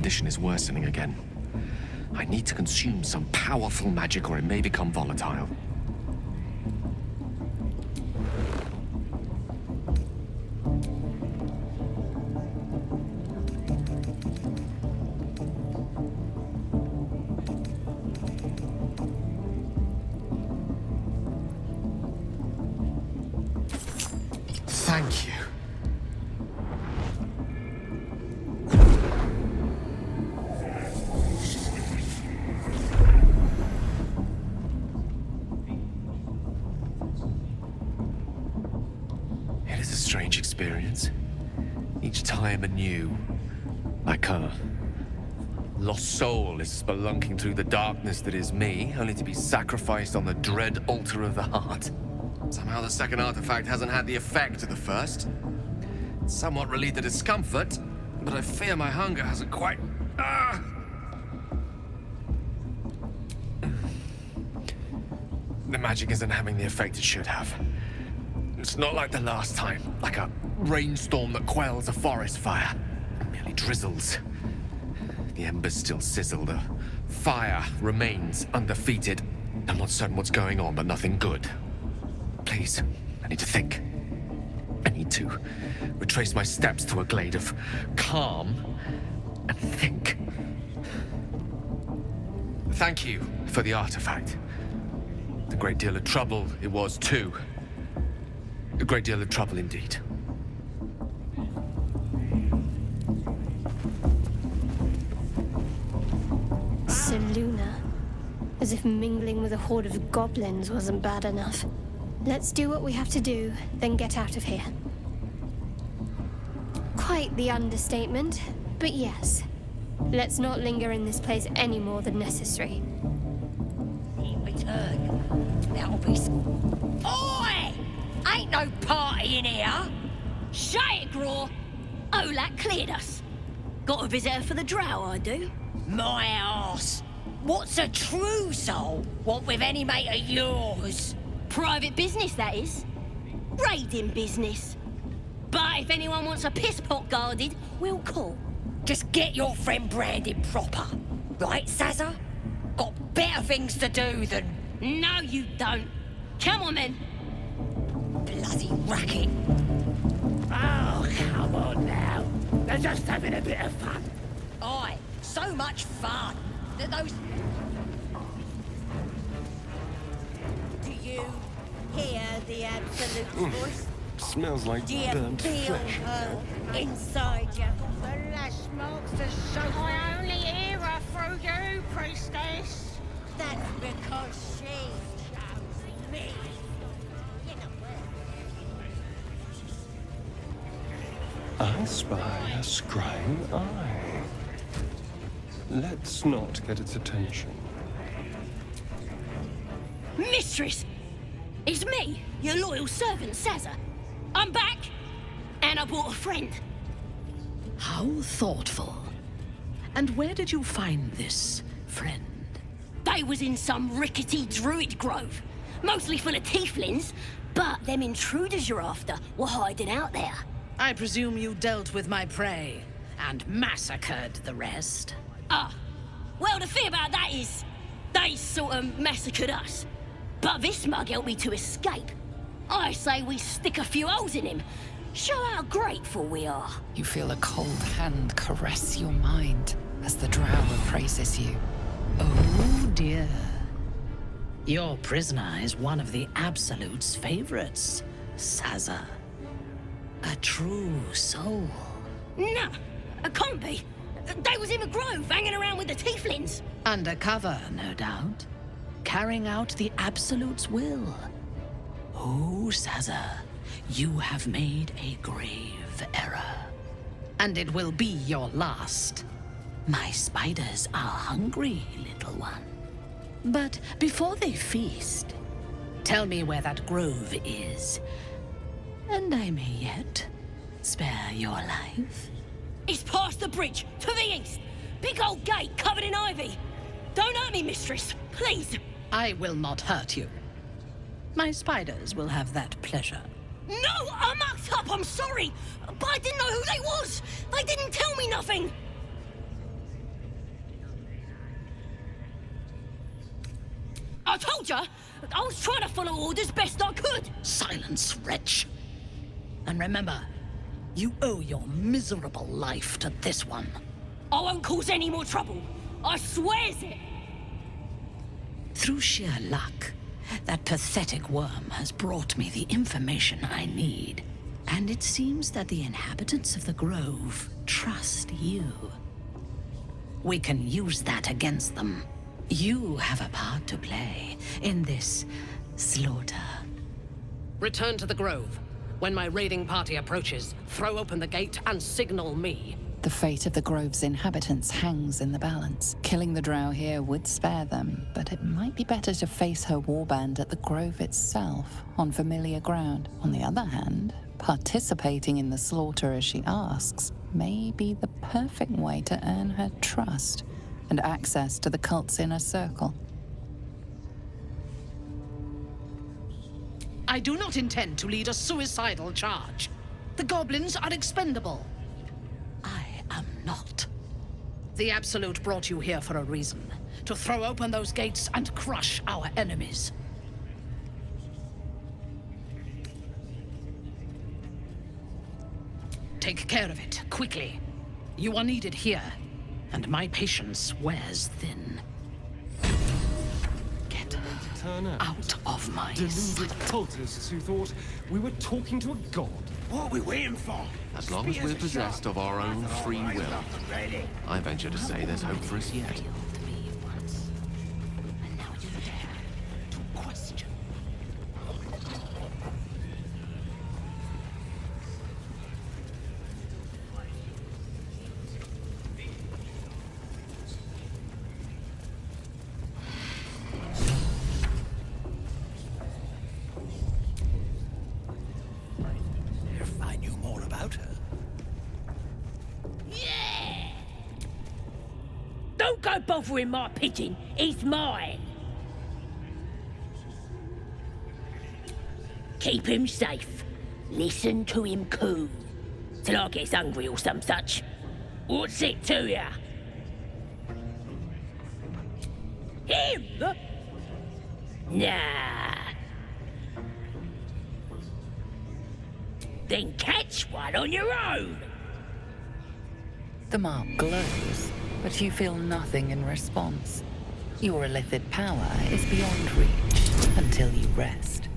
condition is worsening again. I need to consume some powerful magic or it may become volatile. Thank you. It is a strange experience. Each time anew. Like a lost soul is spelunking through the darkness that is me, only to be sacrificed on the dread altar of the heart. Somehow the second artifact hasn't had the effect of the first. It's somewhat relieved the discomfort, but I fear my hunger hasn't quite... The magic isn't having the effect it should have. It's not like the last time, like a rainstorm that quells a forest fire. It merely drizzles. The embers still sizzle, the fire remains undefeated. I'm not certain what's going on, but nothing good. Please, I need to think. I need to retrace my steps to a glade of calm and think. Thank you for the artifact. A great deal of trouble it was too. A great deal of trouble indeed. Seluna. As if mingling with a horde of goblins wasn't bad enough. Let's do what we have to do, then get out of here. Quite the understatement, but yes. Let's not linger in this place any more than necessary. Return. That'll be... Oi! Ain't no party in here! Shut it, Graw! Olak cleared us. Got a visitor for the drow, I do. My arse! What's a true soul want with any mate of yours? Private business, that is. Raiding business. But if anyone wants a piss pot guarded, we'll call. Just get your friend branded proper. Right, Sazza? Got better things to do than... No, you don't. Come on, then. Bloody racket. Oh, come on now. They're just having a bit of fun. Aye, so much fun that those... Do you hear the absolute voice? Smells like Do you burnt feel flesh. her inside you? The lash marks to show. I only hear her through you, priestess. That's because she chose me. You know I spy a scrying eye. Let's not get its attention. Mistress! It's me, your loyal servant, Sazza. I'm back, and I brought a friend. How thoughtful. And where did you find this friend? They was in some rickety druid grove, mostly full of tieflings, but them intruders you're after were hiding out there. I presume you dealt with my prey and massacred the rest. Well, the thing about that is, they sort of massacred us. But this mug helped me to escape. I say we stick a few holes in him. Show how grateful we are. You feel a cold hand caress your mind as the drow appraises you. Oh dear. Your prisoner is one of the Absolute's favorites, Sazza. A true soul. Nah, it can't be. They was in the grove, hanging around with the tieflings. Undercover, no doubt. Carrying out the Absolute's will. Oh, Sazza, you have made a grave error. And it will be your last. My spiders are hungry, little one. But before they feast, tell me where that grove is. And I may yet spare your life. It's past the bridge, to the east. Big old gate covered in ivy. Don't hurt me, mistress, please. I will not hurt you. My spiders will have that pleasure. No, I mucked up, I'm sorry. But I didn't know who they was. They didn't tell me nothing. I told you! I was trying to follow orders best I could! Silence, wretch. And remember, you owe your miserable life to this one. I won't cause any more trouble. I swears it! Through sheer luck, that pathetic worm has brought me the information I need. And it seems that the inhabitants of the Grove trust you. We can use that against them. You have a part to play in this slaughter. Return to the Grove. When my raiding party approaches, throw open the gate and signal me. The fate of the Grove's inhabitants hangs in the balance. Killing the Drow here would spare them, but it might be better to face her warband at the Grove itself, on familiar ground. On the other hand, participating in the slaughter as she asks may be the perfect way to earn her trust and access to the cult's inner circle. I do not intend to lead a suicidal charge. The goblins are expendable. I am not. The Absolute brought you here for a reason. To throw open those gates and crush our enemies. Take care of it, quickly. You are needed here, and my patience wears thin. Get Turn out of my deluded sight. cultists who thought we were talking to a god. What are we waiting for? As long as we're possessed of our own free will, I venture to say there's hope for us yet. Failed me once, and now you dare to question. If I knew more about her. Don't go bothering my pigeon. It's mine. Keep him safe. Listen to him coo. Till I gets hungry or some such. What's it to ya? Him? Nah. Then catch one on your own. The mark glows, but you feel nothing in response. Your illithid power is beyond reach until you rest.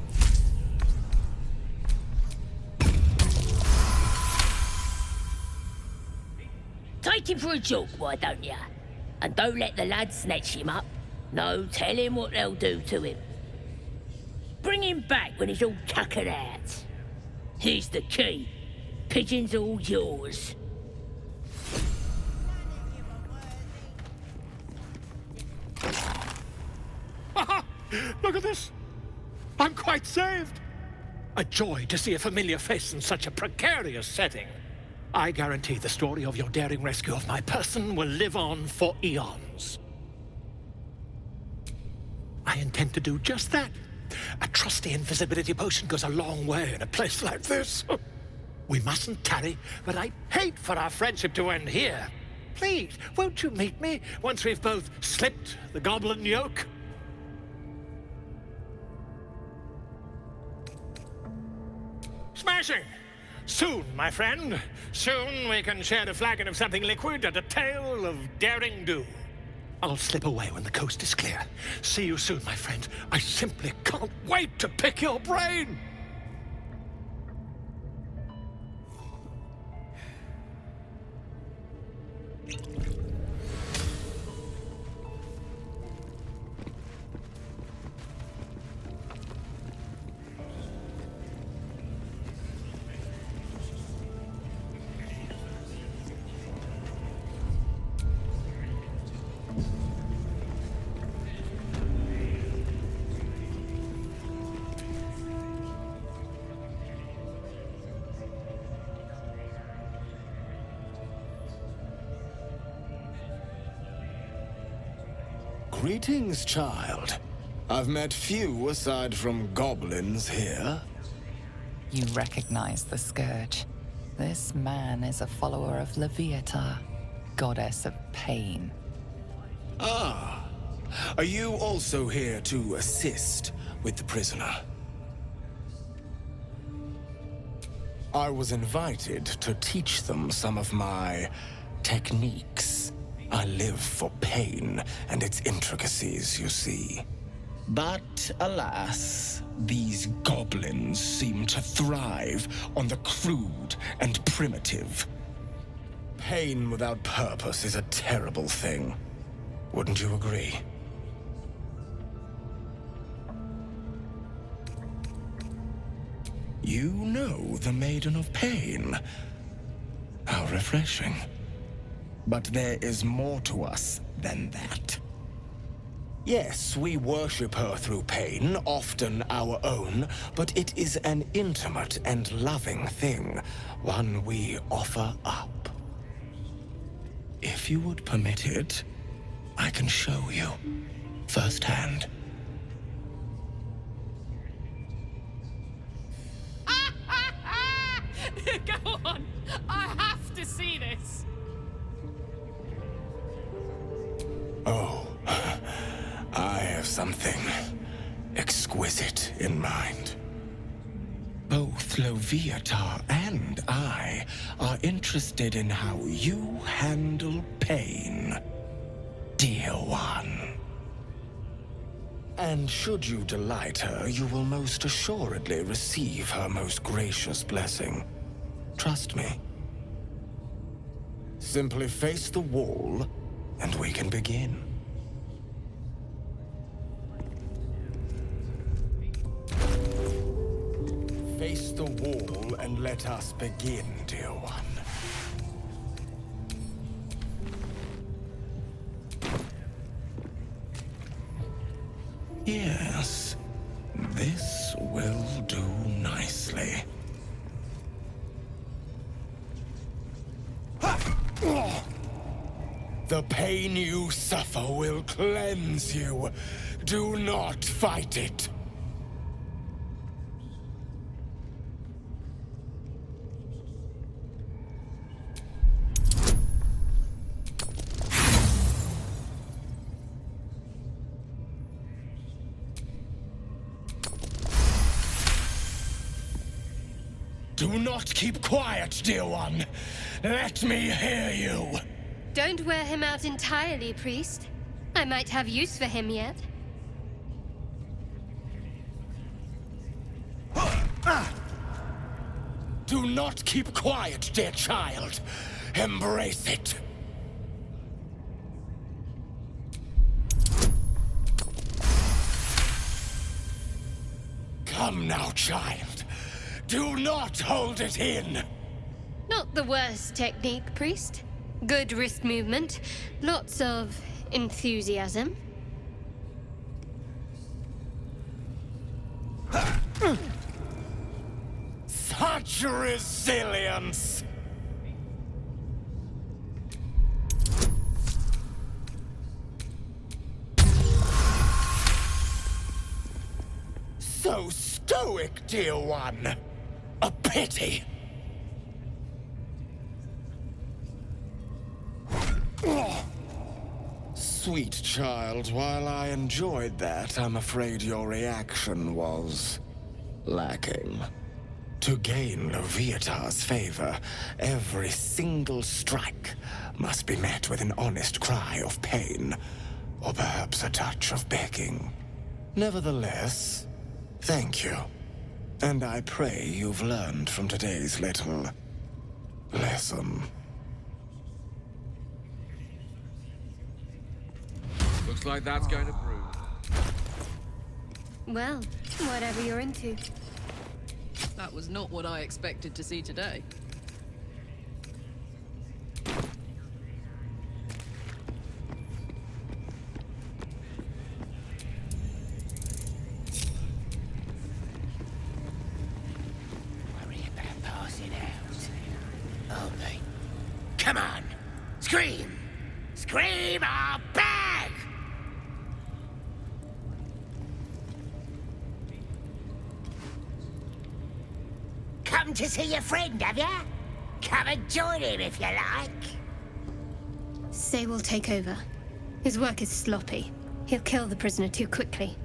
Take him for a joke, why don't ya? And don't let the lads snatch him up. No, tell him what they'll do to him. Bring him back when he's all tuckered out. Here's the key. Pigeon's all yours. Look at this. I'm quite saved. A joy to see a familiar face in such a precarious setting. I guarantee the story of your daring rescue of my person will live on for eons. I intend to do just that. A trusty invisibility potion goes a long way in a place like this. We mustn't tarry, but I'd hate for our friendship to end here. Please, won't you meet me once we've both slipped the goblin yoke? Smashing! Soon, my friend. Soon we can share a flagon of something liquid and a tale of daring do. I'll slip away when the coast is clear. See you soon, my friend. I simply can't wait to pick your brain! Greetings, child. I've met few aside from goblins here. You recognize the Scourge. This man is a follower of Leviatha, goddess of pain. Ah, Are you also here to assist with the prisoner? I was invited to teach them some of my techniques. I live for pain and its intricacies, you see. But alas, these goblins seem to thrive on the crude and primitive. Pain without purpose is a terrible thing. Wouldn't you agree? You know the Maiden of Pain. How refreshing. But there is more to us than that. Yes, we worship her through pain, often our own, but it is an intimate and loving thing, one we offer up. If you would permit it, I can show you firsthand. Go on! I have to see this! Oh, I have something exquisite in mind. Both Loviatar and I are interested in how you handle pain, dear one. And should you delight her, you will most assuredly receive her most gracious blessing. Trust me. Simply face the wall, and we can begin. Face the wall and let us begin, dear one. Yes, this will do nicely. The pain you suffer will cleanse you. Do not fight it. Do not keep quiet, dear one. Let me hear you. Don't wear him out entirely, priest. I might have use for him yet. Do not keep quiet, dear child. Embrace it. Come now, child. Do not hold it in. Not the worst technique, priest. Good wrist movement. Lots of enthusiasm. Such resilience! So stoic, dear one. A pity. Sweet child, while I enjoyed that, I'm afraid your reaction was lacking. To gain Loviatar's favor, every single strike must be met with an honest cry of pain, or perhaps a touch of begging. Nevertheless, thank you. And I pray you've learned from today's little lesson. Looks like that's going to prove. Well, whatever you're into. That was not what I expected to see today. Worry about passing out. Only. Come on! Scream! Scream or beg! Come to see your friend, have ya? Come and join him if you like. Say we'll take over. His work is sloppy. He'll kill the prisoner too quickly.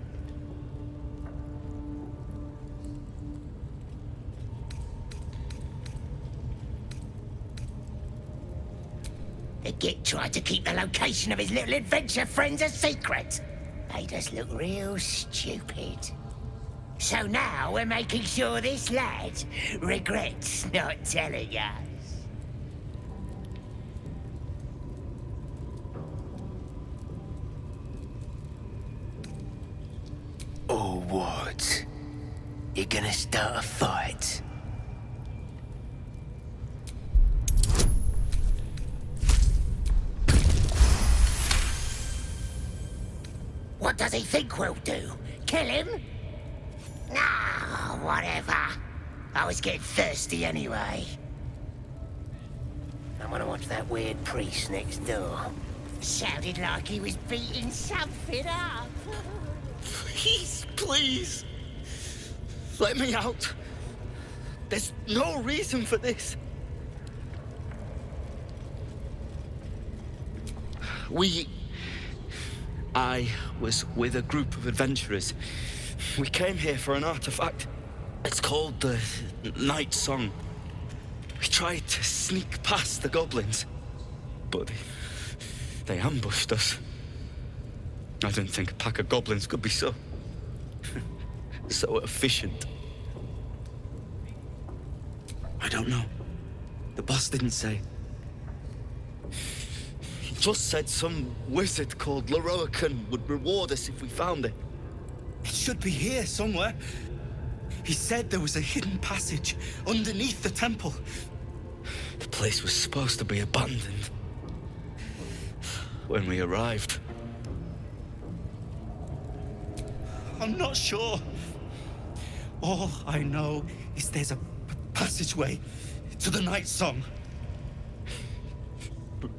The Git tried to keep the location of his little adventure friends a secret. Made us look real stupid. So now we're making sure this lad regrets not telling us. Or what? You're gonna start a fight? What does he think we'll do? Kill him? Nah, whatever. I was getting thirsty anyway. I want to watch that weird priest next door. Sounded like he was beating something up. Please, please. Let me out. There's no reason for this. I was with a group of adventurers. We came here for an artifact. It's called the Night Song. We tried to sneak past the goblins, but they ambushed us. I didn't think a pack of goblins could be so efficient. I don't know. The boss didn't say. He just said some wizard called Leroican would reward us if we found it. It should be here somewhere. He said there was a hidden passage underneath the temple. The place was supposed to be abandoned. When we arrived, I'm not sure. All I know is there's a passageway to the Night Song.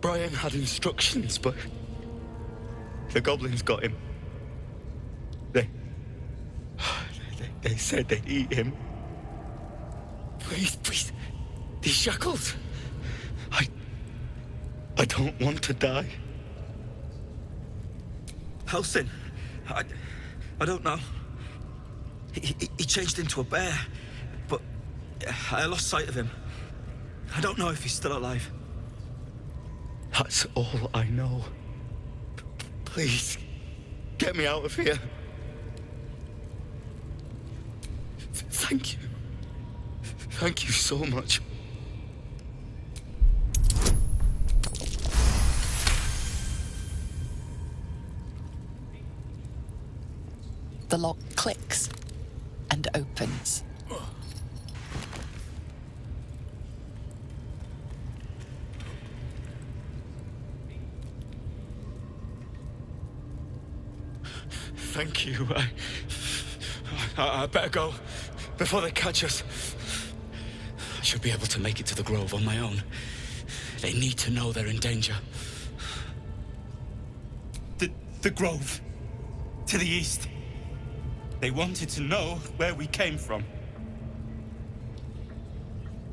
Brian had instructions, but the goblins got him. They said they'd eat him. Please, these shackles. I don't want to die. Halsin, I don't know. He changed into a bear, but I lost sight of him. I don't know if he's still alive. That's all I know. Please, get me out of here. Thank you. Thank you so much. The lock clicks and opens. Thank you. I better go before they catch us. I should be able to make it to the Grove on my own. They need to know they're in danger. The Grove. To the east. They wanted to know where we came from.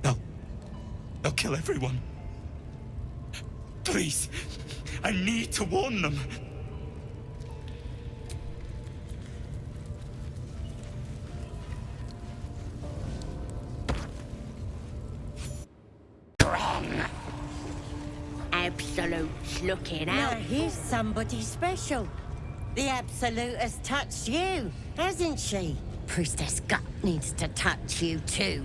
They'll kill everyone. Please, I need to warn them. Absolute's looking out. Now here's somebody special. The Absolute has touched you, hasn't she? Priestess Gut needs to touch you too.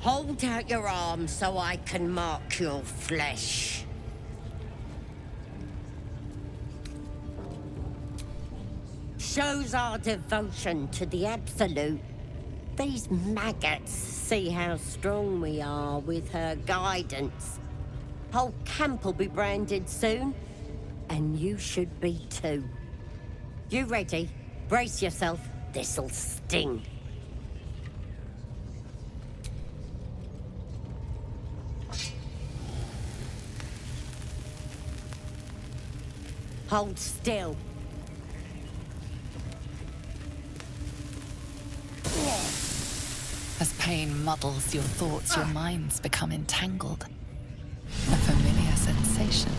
Hold out your arm so I can mark your flesh. Shows our devotion to the Absolute. These maggots see how strong we are with her guidance. Whole camp will be branded soon, and you should be too. You ready? Brace yourself. This'll sting. Hold still. As pain muddles your thoughts, your minds become entangled. A familiar sensation.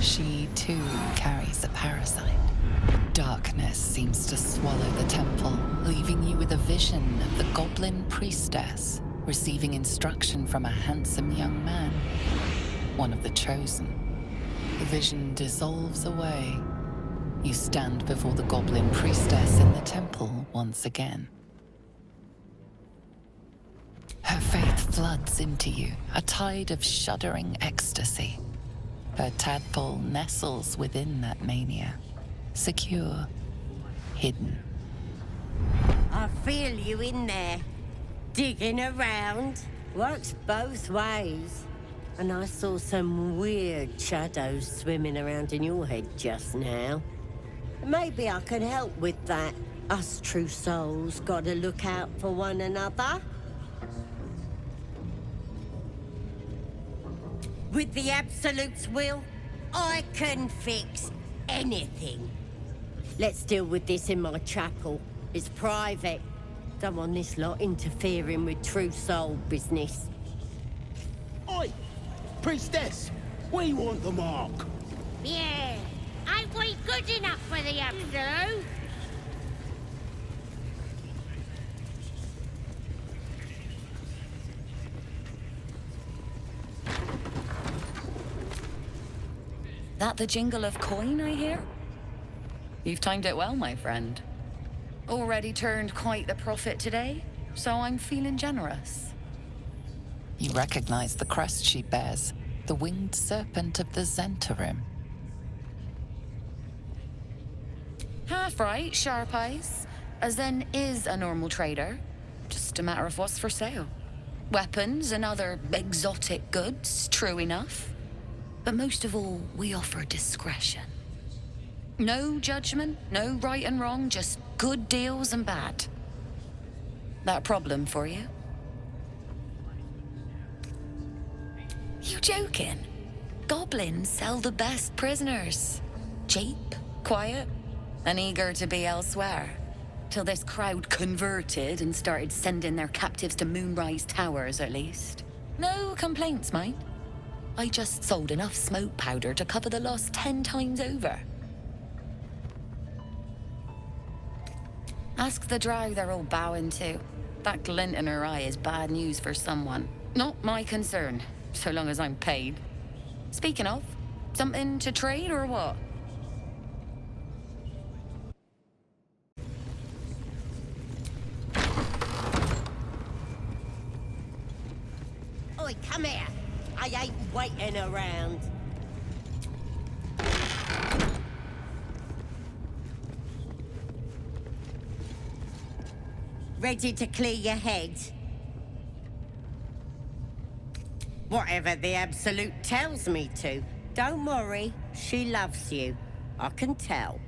She too carries a parasite. Darkness seems to swallow the temple, leaving you with a vision of the goblin priestess receiving instruction from a handsome young man, one of the chosen. The vision dissolves away. You stand before the goblin priestess in the temple once again. Her faith floods into you, a tide of shuddering ecstasy. Her tadpole nestles within that mania, secure, hidden. I feel you in there, digging around. Works both ways. And I saw some weird shadows swimming around in your head just now. Maybe I can help with that. Us true souls gotta look out for one another. With the Absolute's will, I can fix anything. Let's deal with this in my chapel. It's private. Don't want this lot interfering with true soul business. Oi! Priestess! We want the mark! Yeah, ain't we good enough for the Absolute? That the jingle of coin I hear? You've timed it well, my friend. Already turned quite the profit today, so I'm feeling generous. You recognize the crest she bears, the winged serpent of the Zentarim. Half right, sharp eyes. Zen is a normal trader. Just a matter of what's for sale. Weapons and other exotic goods, true enough. But most of all, we offer discretion. No judgment, no right and wrong, just good deals and bad. That a problem for you? You joking? Goblins sell the best prisoners. Cheap, quiet, and eager to be elsewhere. Till this crowd converted and started sending their captives to Moonrise Towers, at least. No complaints, mind. I just sold enough smoke powder to cover the loss 10 times over. Ask the drow they're all bowing to. That glint in her eye is bad news for someone. Not my concern, so long as I'm paid. Speaking of, something to trade or what? Oi, come here. I ain't waiting around. Ready to clear your head? Whatever the Absolute tells me to. Don't worry, she loves you. I can tell.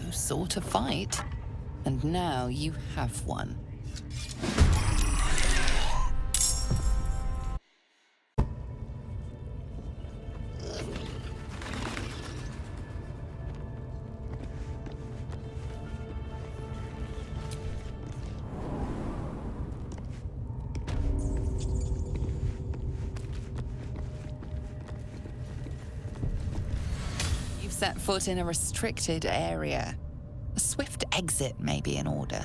You sought a fight, and now you have one. Set foot in a restricted area. A swift exit may be in order.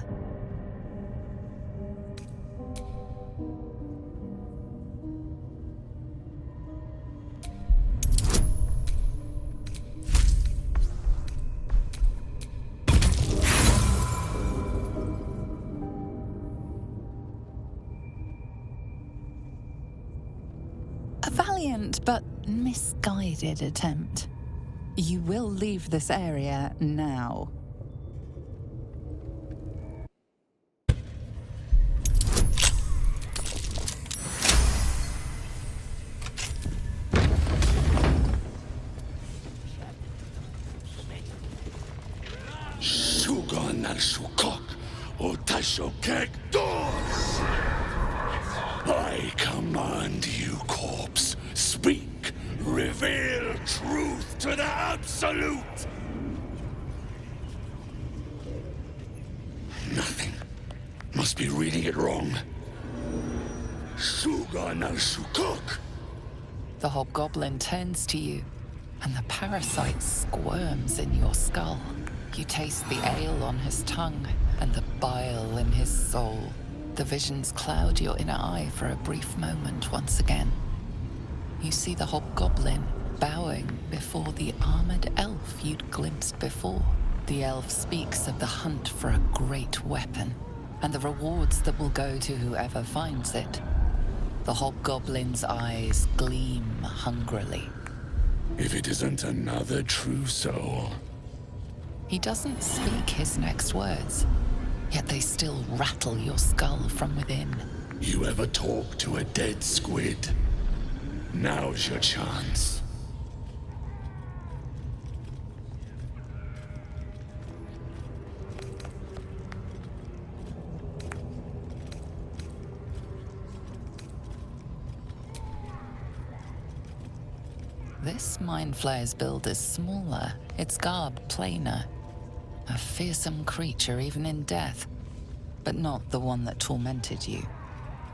A valiant but misguided attempt. You will leave this area now. Shugon al Shukok, Otashokek Dos! I command you, corpse, speak! Reveal truth to the Absolute! must be reading it wrong. Suga no Shukok. The hobgoblin turns to you, and the parasite squirms in your skull. You taste the ale on his tongue and the bile in his soul. The visions cloud your inner eye for a brief moment once again. You see the hobgoblin bowing before the armored elf you'd glimpsed before. The elf speaks of the hunt for a great weapon and the rewards that will go to whoever finds it. The hobgoblin's eyes gleam hungrily. If it isn't another true soul. He doesn't speak his next words, yet they still rattle your skull from within. You ever talk to a dead squid? Now's your chance. This mind flayer's build is smaller, its garb plainer. A fearsome creature even in death, but not the one that tormented you.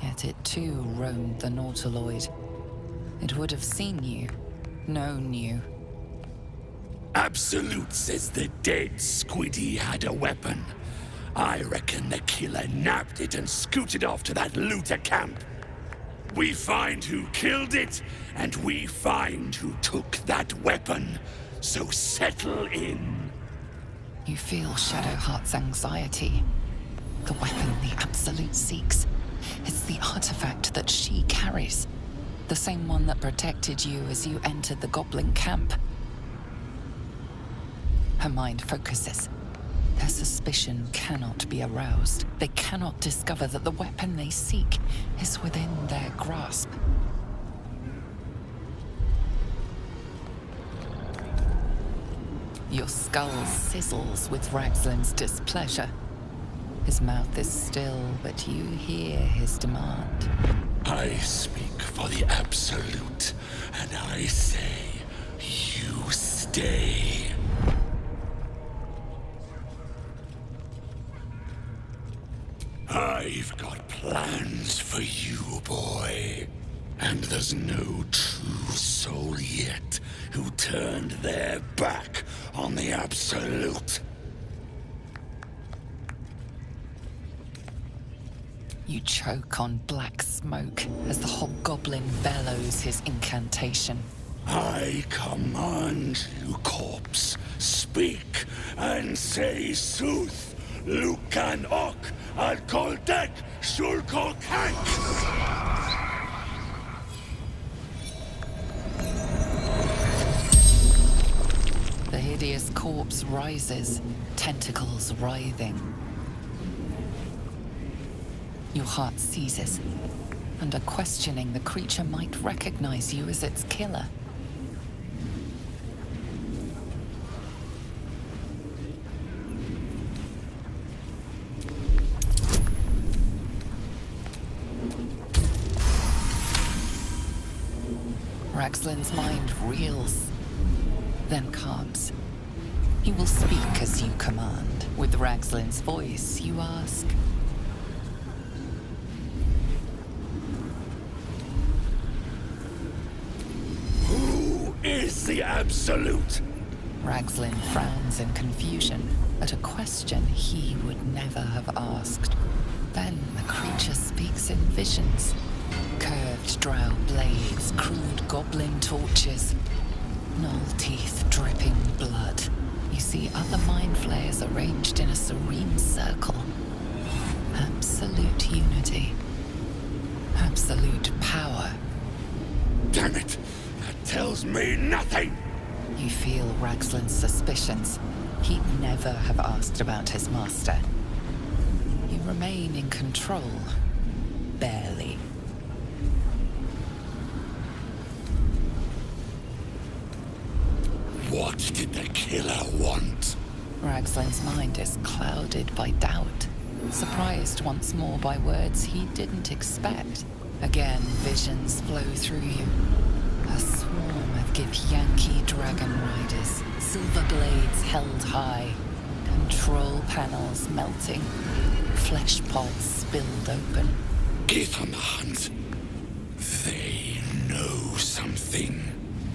Yet it too roamed the Nautiloid. It would have seen you, known you. Absolute says the dead squiddy had a weapon. I reckon the killer nabbed it and scooted off to that looter camp. We find who killed it, and we find who took that weapon. So settle in. You feel Shadowheart's anxiety. The weapon the Absolute seeks. It's the artifact that she carries. The same one that protected you as you entered the goblin camp. Her mind focuses. Their suspicion cannot be aroused. They cannot discover that the weapon they seek is within their grasp. Your skull sizzles with Ragslin's displeasure. His mouth is still, but you hear his demand. I speak for the Absolute, and I say, you stay. I've got plans for you, boy. And there's no true soul yet who turned their back on the Absolute. You choke on black smoke as the hobgoblin bellows his incantation. I command you, corpse. Speak and say sooth. Lucan ok al koldek shulkol kank. The hideous corpse rises, tentacles writhing. Your heart seizes. Under questioning, the creature might recognize you as its killer. Ragslin's mind reels, then calms. He will speak as you command. With Ragslin's voice, you ask. Who is the Absolute? Ragslin frowns in confusion at a question he would never have asked. Then the creature speaks in visions. Curved drow blades, crude goblin torches, gnoll teeth dripping blood. You see other mind flayers arranged in a serene circle. Absolute unity. Absolute power. Damn it! That tells me nothing! You feel Ragslin's suspicions. He'd never have asked about his master. You remain in control. Barely. What did the killer want? Ragslin's mind is clouded by doubt. Surprised once more by words he didn't expect. Again, visions flow through you. A swarm of Githyanki dragon riders, silver blades held high, Control panels melting. Flesh pods spilled open. Get on the hunt. They know something.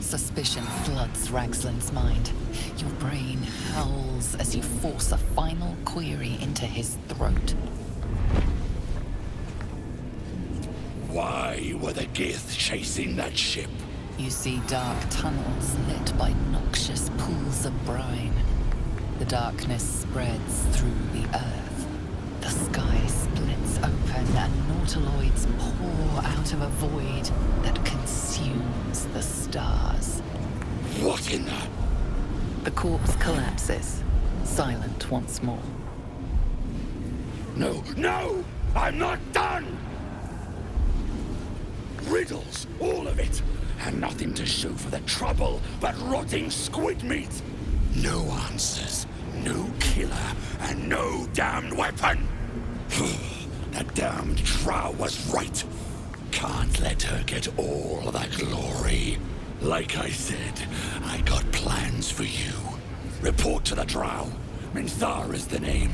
Suspicion floods Ragsland's mind. Your brain howls as you force a final query into his throat. Why were the Gith chasing that ship? You see dark tunnels lit by noxious pools of brine. The darkness spreads through the earth. The sky splits open and nautiloids pour out of a void that consumes the stars. What in the... The corpse collapses, silent once more. No, no! I'm not done! Riddles, all of it, and nothing to show for the trouble but rotting squid meat. No answers, no killer, and no damned weapon. That damned drow was right. Can't let her get all of that glory. Like I said, I got plans for you. Report to the drow. Minthara is the name.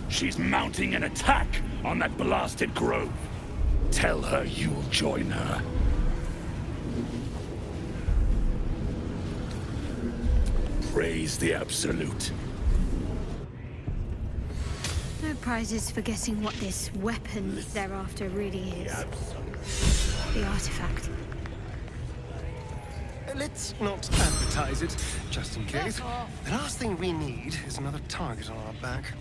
She's mounting an attack on that blasted grove. Tell her you'll join her. Praise the Absolute. No prizes for guessing what this weapon thereafter really is. The artifact. Let's not advertise it, just in case. The last thing we need is another target on our back.